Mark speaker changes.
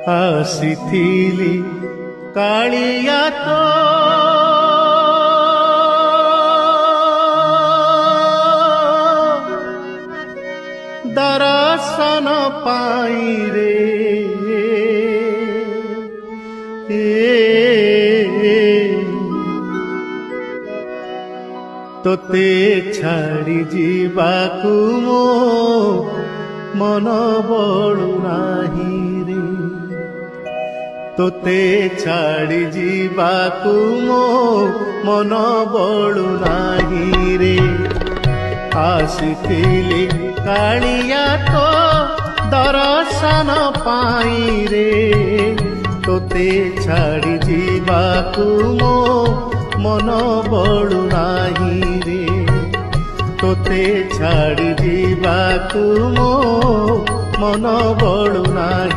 Speaker 1: ଆସିଥିଲି କାଳିଆ ତୋ ଦର୍ଶନ ପାଇଁ ରେ ତୋତେ ଛାଡ଼ି ଯିବାକୁ ମୋ ମନ ବଳୁ ନାହିଁ ରେ ତୋତେ ଛାଡ଼ି ଯିବାକୁ ମୋ ମନ ବଳୁ ନାହିଁ ରେ ଆସିଥିଲି କାଳିଆ ତୋ ଦର୍ଶନ ପାଇଁ ରେ ତୋତେ ଛାଡ଼ି ଯିବାକୁ ମୋ ମନ ବଳୁ ନାହିଁ ରେ ତୋତେ ଛାଡ଼ି ଯିବାକୁ ମୋ ମନ ବଳୁ ନାହିଁ।